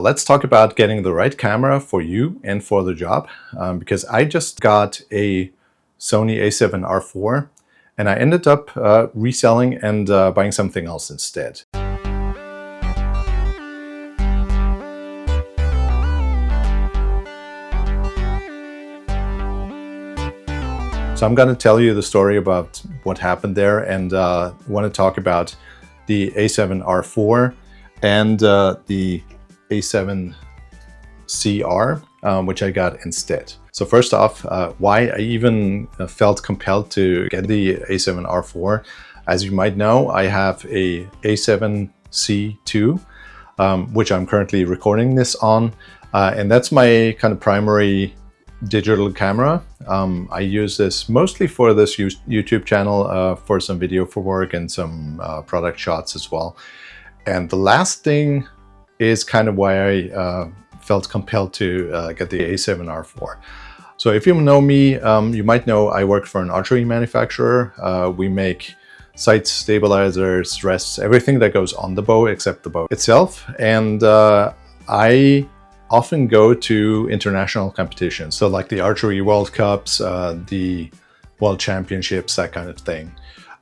Let's talk about getting the right camera for you and for the job, because I just got a Sony A7R IV and I ended up reselling and buying something else instead. So I'm going to tell you the story about what happened there, and want to talk about the A7R IV and the A7CR, which I got instead. So first off, why I even felt compelled to get the A7R IV. As you might know, I have a A7C II, which I'm currently recording this on, and that's my kind of primary digital camera. I use this mostly for this YouTube channel, for some video for work and some product shots as well. And the last thing is kind of why I felt compelled to get the A7R IV. So if you know me, you might know I work for an archery manufacturer. We make sights, stabilizers, rests, everything that goes on the bow except the bow itself. And I often go to international competitions, so like the Archery World Cups, the World Championships, that kind of thing.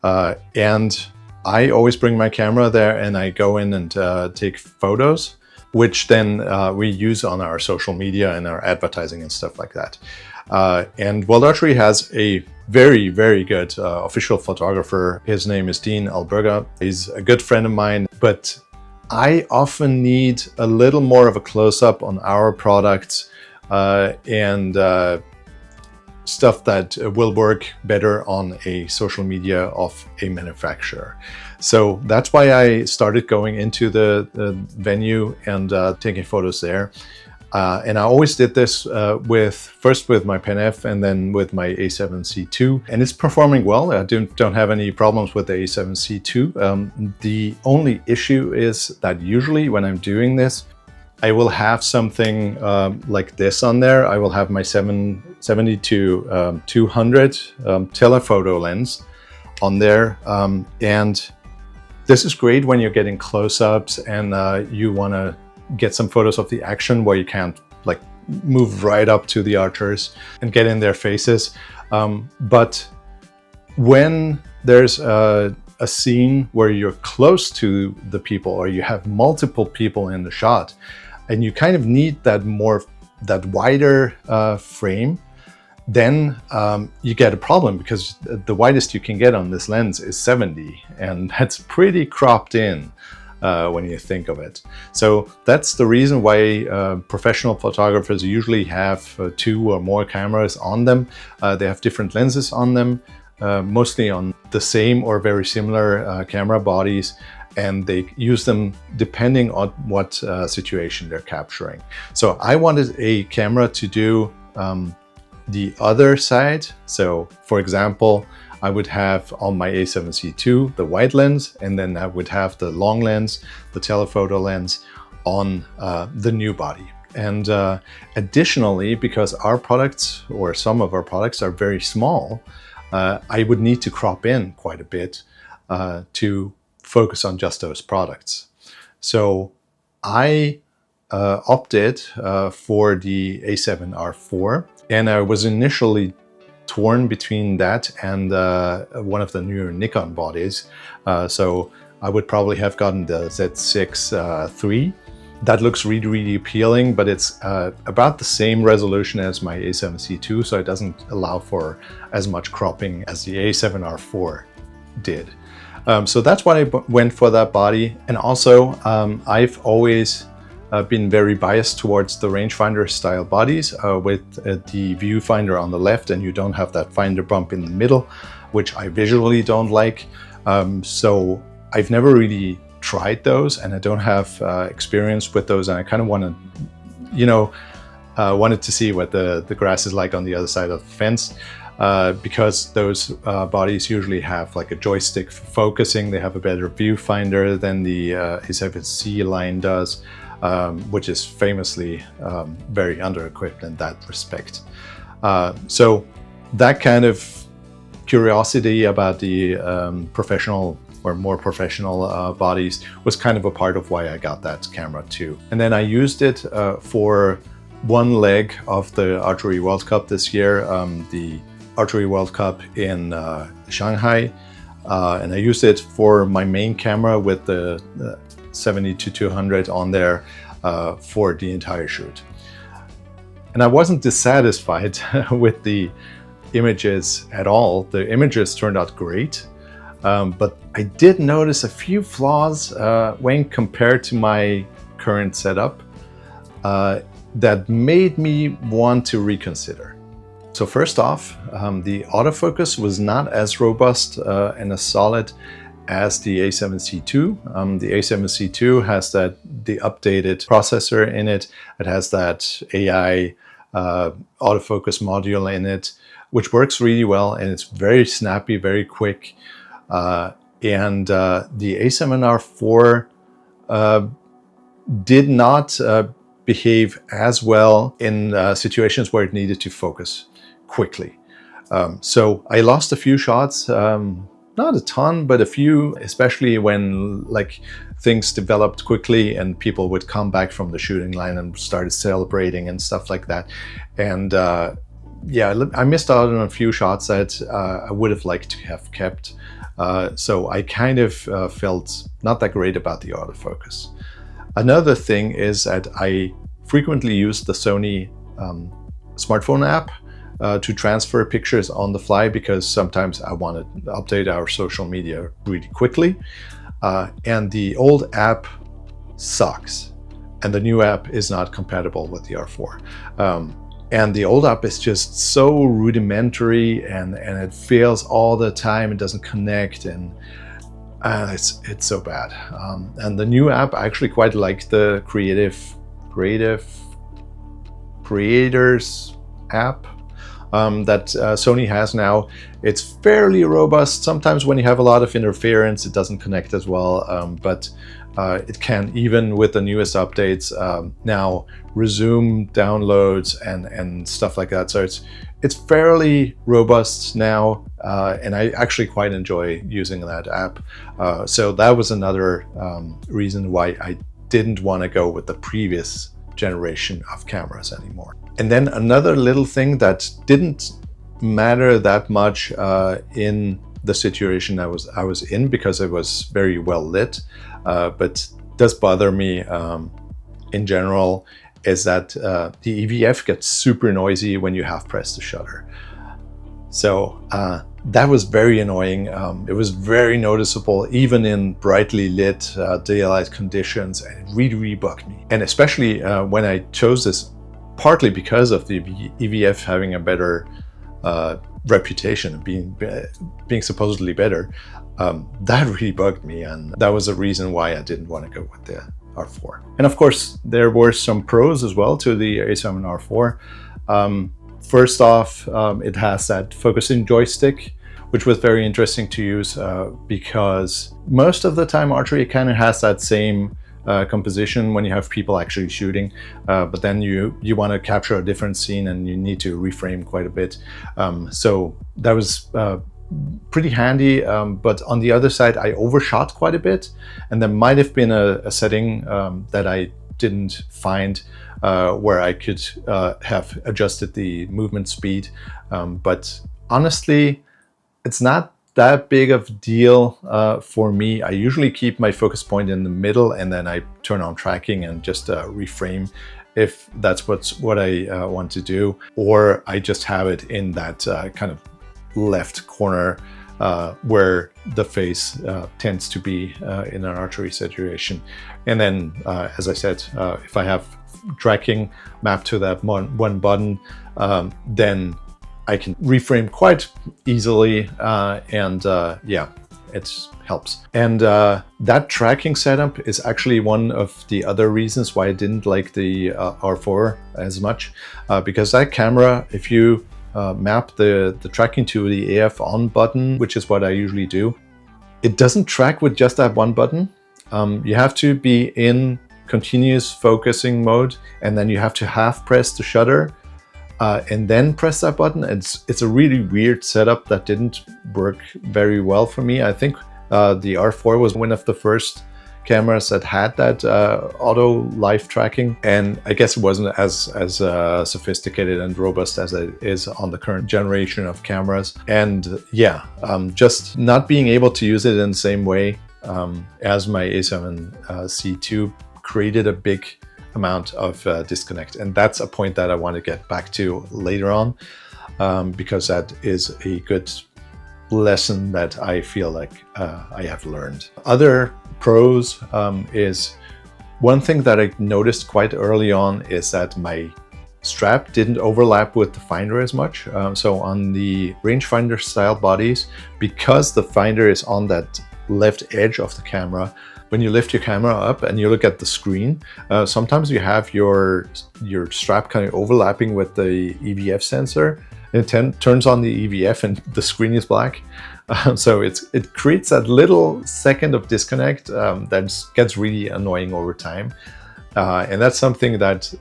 And I always bring my camera there and I go in and take photos, which then we use on our social media and our advertising and stuff like that. And World Archery has a very, very good official photographer. His name is Dean Alberga. He's a good friend of mine, but I often need a little more of a close-up on our products and stuff that will work better on a social media of a manufacturer. So that's why I started going into the venue and taking photos there. And I always did this first with my Pen F and then with my A7C II, and it's performing well. I don't have any problems with the A7C II. The only issue is that usually when I'm doing this, I will have something like this on there. I will have my 70-200 telephoto lens on there, and this is great when you're getting close-ups and you want to get some photos of the action where you can't like move right up to the archers and get in their faces. But when there's a scene where you're close to the people or you have multiple people in the shot and you kind of need that wider frame, then you get a problem, because the widest you can get on this lens is 70, and that's pretty cropped in when you think of it. So that's the reason why professional photographers usually have 2 or more cameras on them. They have different lenses on them, mostly on the same or very similar camera bodies, and they use them depending on what situation they're capturing. So I wanted a camera to do the other side. So for example, I would have on my A7C II the wide lens, and then I would have the long lens, the telephoto lens, on the new body. And additionally, because our products, or some of our products, are very small, I would need to crop in quite a bit to focus on just those products. So I opted for the A7R IV, and I was initially torn between that and one of the newer Nikon bodies. So I would probably have gotten the Z6 III. That looks really, really appealing, but it's about the same resolution as my A7C II, so it doesn't allow for as much cropping as the A7R IV did. So that's why I went for that body. And also, I've always been very biased towards the rangefinder style bodies with the viewfinder on the left, and you don't have that finder bump in the middle, which I visually don't like. So I've never really tried those, and I don't have experience with those, and I kind of want to, wanted to see what the grass is like on the other side of the fence, because those bodies usually have like a joystick for focusing. They have a better viewfinder than the A7C line does. Which is famously very under-equipped in that respect. So that kind of curiosity about the professional or more professional bodies was kind of a part of why I got that camera too. And then I used it for one leg of the Archery World Cup this year, the Archery World Cup in Shanghai. And I used it for my main camera with the 70-200 on there for the entire shoot. And I wasn't dissatisfied with the images at all. The images turned out great, but I did notice a few flaws when compared to my current setup that made me want to reconsider. So first off, the autofocus was not as robust and as solid as the A7C2. The A7C2 has the updated processor in it. It has that AI autofocus module in it, which works really well, and it's very snappy, very quick. And the A7R4 did not behave as well in situations where it needed to focus quickly. So I lost a few shots, not a ton, but a few, especially when like things developed quickly and people would come back from the shooting line and started celebrating and stuff like that. And yeah, I missed out on a few shots that I would have liked to have kept. So I kind of felt not that great about the autofocus. Another thing is that I frequently use the Sony smartphone app to transfer pictures on the fly, because sometimes I want to update our social media really quickly. And the old app sucks, and the new app is not compatible with the R4. And the old app is just so rudimentary, and it fails all the time. It doesn't connect, and it's so bad. And the new app, I actually quite like the creators app that Sony has now. It's fairly robust. Sometimes when you have a lot of interference, it doesn't connect as well, but it can, even with the newest updates, now resume downloads and stuff like that. So it's fairly robust now, and I actually quite enjoy using that app. So that was another reason why I didn't want to go with the previous generation of cameras anymore. And then another little thing that didn't matter that much in the situation I was in, because it was very well lit, but does bother me in general, is that the EVF gets super noisy when you half press the shutter. So that was very annoying. It was very noticeable even in brightly lit daylight conditions, and it really bugged me. And especially when I chose this, partly because of the EVF having a better reputation, being supposedly better, that really bugged me, and that was a reason why I didn't want to go with the R4. And of course, there were some pros as well to the A7R4. First off, it has that focusing joystick, which was very interesting to use because most of the time Archery kind of has that same composition when you have people actually shooting, but then you want to capture a different scene and you need to reframe quite a bit. So that was pretty handy, but on the other side I overshot quite a bit, and there might have been a setting that I didn't find where I could have adjusted the movement speed, but honestly it's not that big of a deal for me. I usually keep my focus point in the middle, and then I turn on tracking and just reframe if that's what I want to do, or I just have it in that kind of left corner where the face tends to be in an archery situation. And then as I said, if I have tracking mapped to that one button, then I can reframe quite easily, and yeah, it helps. And that tracking setup is actually one of the other reasons why I didn't like the R4 as much, because that camera, if you map the tracking to the AF on button, which is what I usually do, it doesn't track with just that one button. You have to be in continuous focusing mode, and then you have to half press the shutter and then press that button. It's a really weird setup that didn't work very well for me. I think The R4 was one of the first cameras that had that auto live tracking, and I guess it wasn't as sophisticated and robust as it is on the current generation of cameras. And yeah, just not being able to use it in the same way as my A7C2 created a big amount of disconnect, and that's a point that I want to get back to later on, because that is a good lesson that I feel like I have learned. Other pros is one thing that I noticed quite early on is that my strap didn't overlap with the finder as much. So on the rangefinder style bodies, because the finder is on that left edge of the camera, when you lift your camera up and you look at the screen, sometimes you have your strap kind of overlapping with the EVF sensor. It turns on the EVF and the screen is black. So it creates that little second of disconnect that gets really annoying over time. And that's something that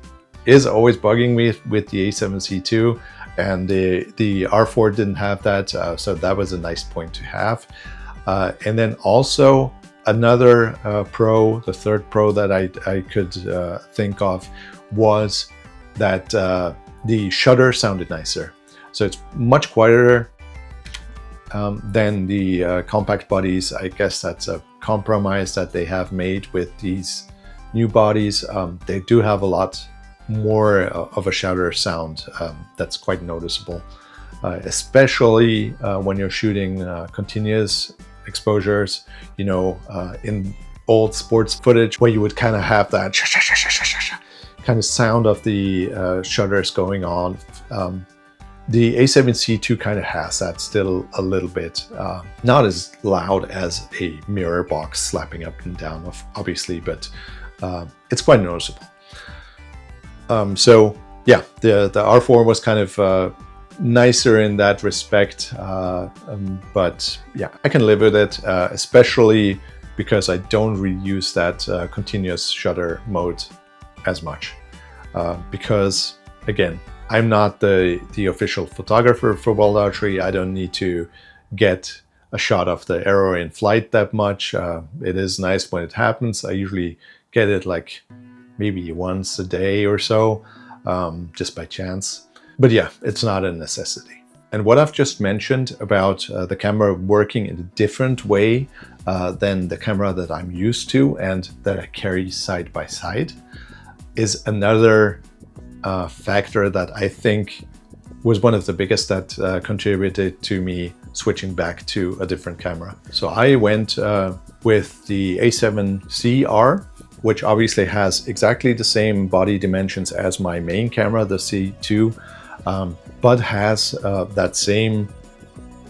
is always bugging me with the A7C2, and the R4 didn't have that. So that was a nice point to have. And then also another pro, the third pro that I could think of was that the shutter sounded nicer. So it's much quieter than the compact bodies. I guess that's a compromise that they have made with these new bodies. They do have a lot more of a shutter sound that's quite noticeable, especially when you're shooting continuous exposures, you know, in old sports footage where you would kind of have that kind of sound of the shutters going on. The A7C2 kind of has that still a little bit, not as loud as a mirror box slapping up and down, obviously, but it's quite noticeable. So yeah, the R4 was kind of nicer in that respect, but yeah, I can live with it, especially because I don't really use that continuous shutter mode as much, because again, I'm not the official photographer for Wild Archery. I don't need to get a shot of the arrow in flight that much. It is nice when it happens. I usually get it like maybe once a day or so, just by chance. But yeah, it's not a necessity. And what I've just mentioned about the camera working in a different way than the camera that I'm used to and that I carry side by side is another factor that I think was one of the biggest that contributed to me switching back to a different camera. So I went with the A7CR, which obviously has exactly the same body dimensions as my main camera, the C2, but has that same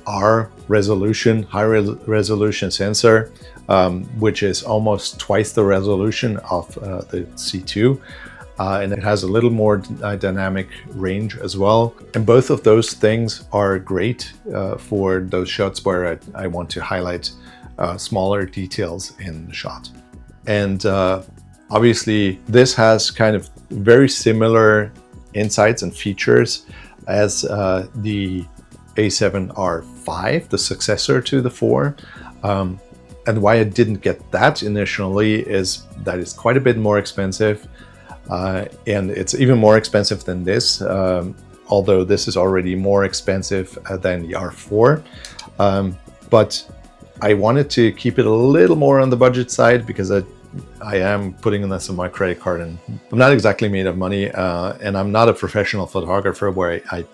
R resolution, high resolution sensor, which is almost twice the resolution of the C2. And it has a little more dynamic range as well. And both of those things are great for those shots where I want to highlight smaller details in the shot. And obviously this has kind of very similar insights and features as the A7RIV, the successor to the 4. And why I didn't get that initially is that it's quite a bit more expensive. And it's even more expensive than this, although this is already more expensive than the R4. But I wanted to keep it a little more on the budget side because I am putting this on my credit card, and I'm not exactly made of money, and I'm not a professional photographer where I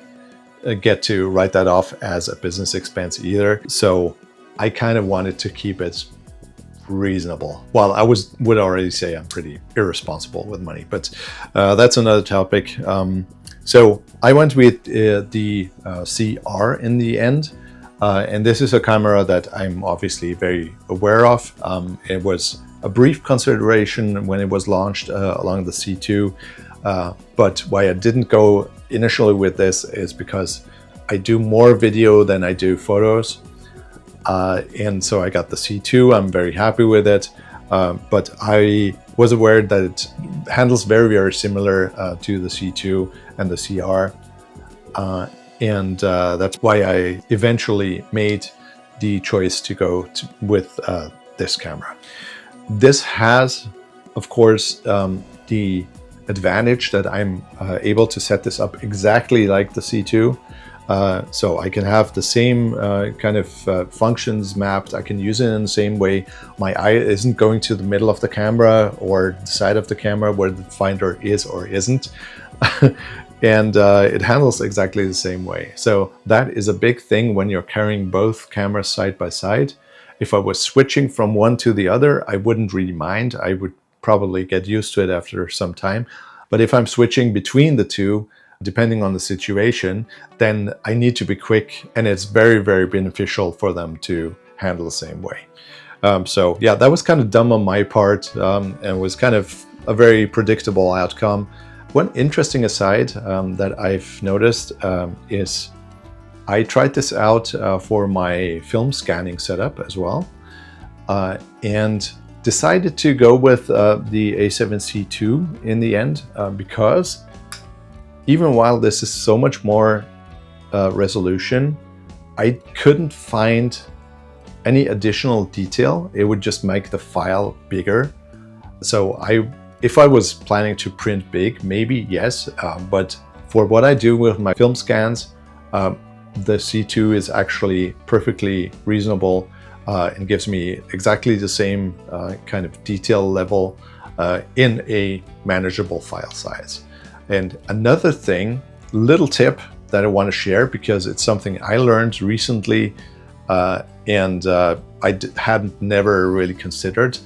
get to write that off as a business expense either. So I kind of wanted to keep it reasonable. Well, I would already say I'm pretty irresponsible with money, but that's another topic. So I went with the CR in the end, and this is a camera that I'm obviously very aware of. It was a brief consideration when it was launched along the C2, but why I didn't go initially with this is because I do more video than I do photos. And so I got the C2, I'm very happy with it, but I was aware that it handles very, very similar to the C2 and the CR. And that's why I eventually made the choice to go with this camera. This has, of course, the advantage that I'm able to set this up exactly like the C2. So I can have the same kind of functions mapped. I can use it in the same way. My eye isn't going to the middle of the camera or the side of the camera where the finder is or isn't. And it handles exactly the same way. So that is a big thing when you're carrying both cameras side by side. If I was switching from one to the other, I wouldn't really mind. I would probably get used to it after some time. But if I'm switching between the two, depending on the situation, then I need to be quick, and it's very, very beneficial for them to handle the same way. So yeah, that was kind of dumb on my part, and was kind of a very predictable outcome. One interesting aside that I've noticed is I tried this out for my film scanning setup as well, and decided to go with the A7C2 in the end because even while this is so much more resolution, I couldn't find any additional detail. It would just make the file bigger. So if I was planning to print big, maybe yes, but for what I do with my film scans, the C2 is actually perfectly reasonable and gives me exactly the same kind of detail level in a manageable file size. And another thing, little tip that I want to share because it's something I learned recently and I hadn't never really considered,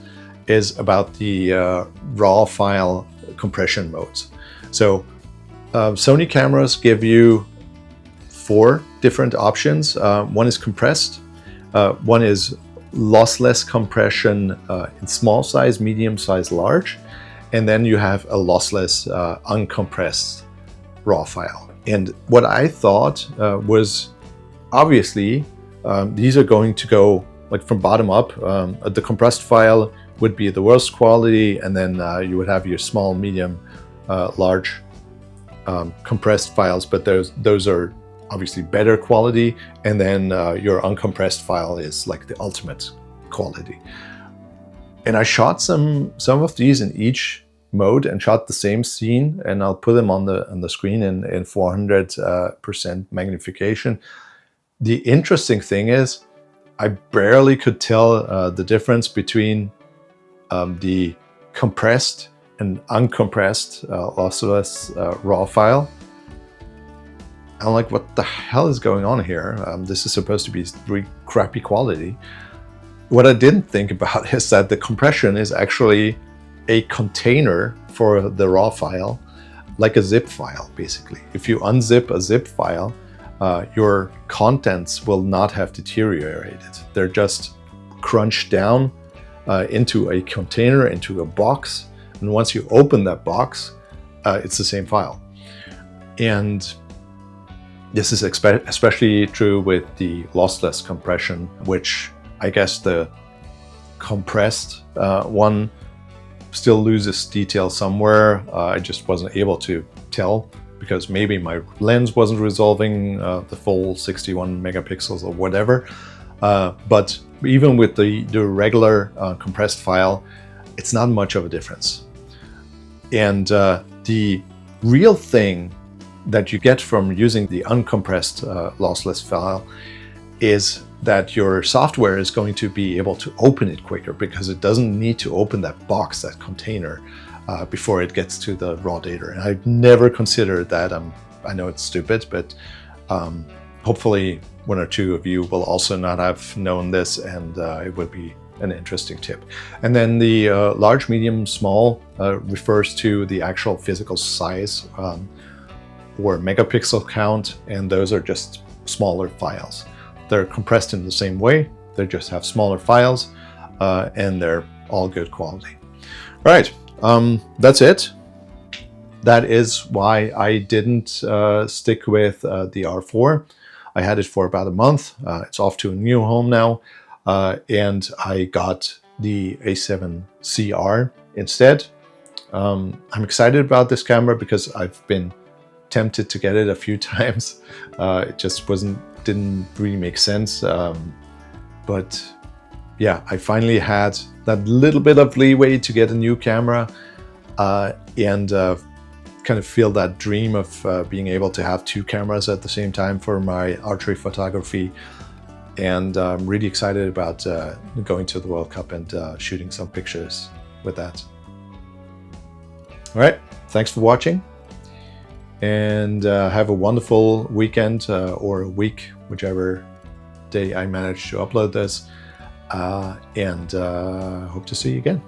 is about the raw file compression modes. So Sony cameras give you 4 different options. One is compressed, one is lossless compression in small size, medium size, large, and then you have a lossless uncompressed raw file. And what I thought was obviously these are going to go like from bottom up. The compressed file would be the worst quality, and then you would have your small, medium, large compressed files, but those are obviously better quality, and then your uncompressed file is like the ultimate quality. And I shot some of these in each mode and shot the same scene, and I'll put them on the screen in 400% magnification. The interesting thing is I barely could tell the difference between the compressed and uncompressed lossless raw file. I'm like, what the hell is going on here? This is supposed to be really crappy quality. What I didn't think about is that the compression is actually a container for the raw file, like a zip file, basically. If you unzip a zip file, your contents will not have deteriorated. They're just crunched down into a container, into a box. And once you open that box, it's the same file. And this is especially true with the lossless compression, which I guess the compressed one still loses detail somewhere. I just wasn't able to tell because maybe my lens wasn't resolving the full 61 megapixels or whatever. But even with the regular compressed file, it's not much of a difference. And the real thing that you get from using the uncompressed lossless file is that your software is going to be able to open it quicker because it doesn't need to open that box, that container, before it gets to the raw data. And I've never considered that. I know it's stupid, but hopefully one or two of you will also not have known this, and it would be an interesting tip. And then the large, medium, small refers to the actual physical size or megapixel count, and those are just smaller files. They're compressed in the same way, they just have smaller files, and they're all good quality. All right, that's it. That is why I didn't stick with the R4. I had it for about a month. It's off to a new home now, and I got the A7CR instead. I'm excited about this camera because I've been tempted to get it a few times. It just didn't really make sense. But yeah, I finally had that little bit of leeway to get a new camera and kind of feel that dream of being able to have 2 cameras at the same time for my archery photography. And I'm really excited about going to the World Cup and shooting some pictures with that. All right, thanks for watching, and have a wonderful weekend or a week, whichever day I manage to upload this, and hope to see you again.